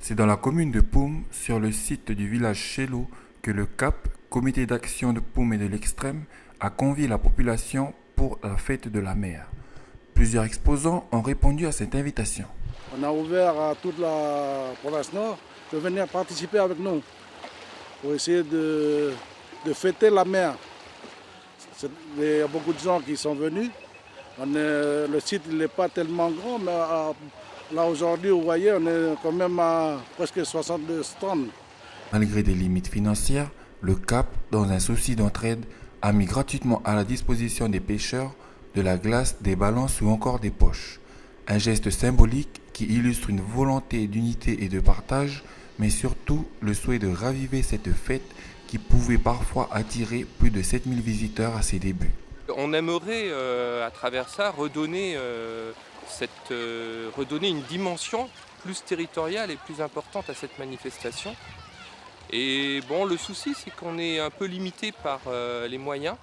C'est dans la commune de Poum, sur le site du village Chelou, que le CAP, Comité d'action de Poum et de l'Extrême, a convié la population pour la fête de la mer. Plusieurs exposants ont répondu à cette invitation. On a ouvert à toute la province nord de venir participer avec nous pour essayer de fêter la mer. Il y a beaucoup de gens qui sont venus. Le site n'est pas tellement grand, mais là aujourd'hui, vous voyez, on est quand même à presque 62 stands. Malgré des limites financières, le CAP, dans un souci d'entraide, a mis gratuitement à la disposition des pêcheurs de la glace, des balances ou encore des poches. Un geste symbolique qui illustre une volonté d'unité et de partage, mais surtout le souhait de raviver cette fête qui pouvait parfois attirer plus de 7000 visiteurs à ses débuts. On aimerait à travers ça redonner une dimension plus territoriale et plus importante à cette manifestation. Et bon, le souci, c'est qu'on est un peu limité par les moyens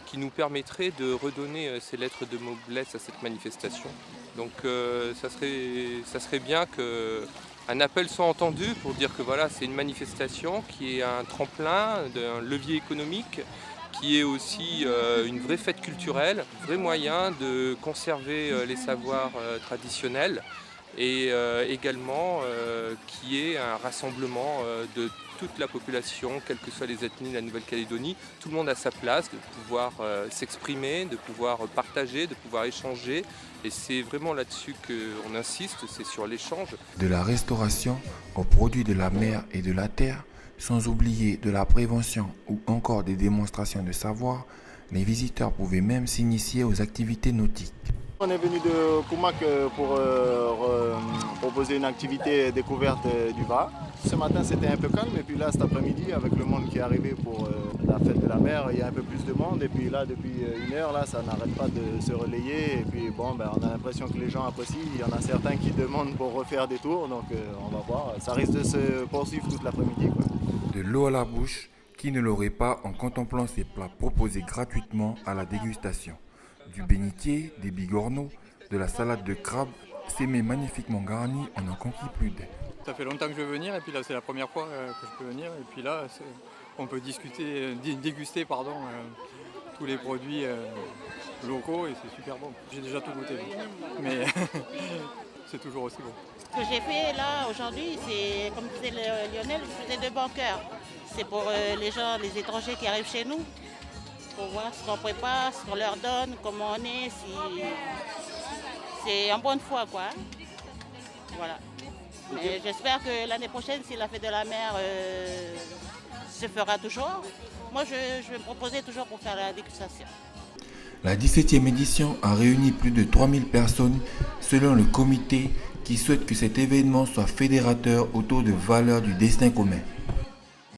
qui nous permettraient de redonner ces lettres de noblesse à cette manifestation. Donc ça serait bien qu'un appel soit entendu pour dire que voilà, c'est une manifestation qui est un tremplin, un levier économique, qui est aussi une vraie fête culturelle, un vrai moyen de conserver les savoirs traditionnels et également qui est un rassemblement de toute la population, quelles que soient les ethnies de la Nouvelle-Calédonie. Tout le monde a sa place, de pouvoir s'exprimer, de pouvoir partager, de pouvoir échanger. Et c'est vraiment là-dessus qu'on insiste, c'est sur l'échange. De la restauration aux produits de la mer et de la terre, sans oublier de la prévention ou encore des démonstrations de savoir, les visiteurs pouvaient même s'initier aux activités nautiques. On est venu de Koumak pour proposer une activité découverte du Var. Ce matin c'était un peu calme et puis là cet après-midi avec le monde qui est arrivé pour la fête de la mer, il y a un peu plus de monde et puis là depuis une heure là ça n'arrête pas de se relayer et puis bon on a l'impression que les gens apprécient, il y en a certains qui demandent pour refaire des tours donc on va voir, ça risque de se poursuivre toute l'après-midi. De l'eau à la bouche, qui ne l'aurait pas en contemplant ces plats proposés gratuitement à la dégustation. Du bénitier, des bigorneaux, de la salade de crabe, sémée magnifiquement garnie, on en conquit plus d'un. Ça fait longtemps que je veux venir et puis là c'est la première fois que je peux venir et puis là on peut déguster tous les produits locaux et c'est super bon. J'ai déjà tout goûté mais c'est toujours aussi bon. Ce que j'ai fait là aujourd'hui, c'est comme disait Lionel, je faisais de bon cœur. C'est pour les gens, les étrangers qui arrivent chez nous, pour voir ce qu'on prépare, ce qu'on leur donne, comment on est, si c'est en bonne foi quoi. Voilà. Et j'espère que l'année prochaine, si la fête de la mer se fera toujours, moi je vais me proposer toujours pour faire la dégustation. La 17e édition a réuni plus de 3000 personnes selon le comité qui souhaite que cet événement soit fédérateur autour de valeurs du destin commun.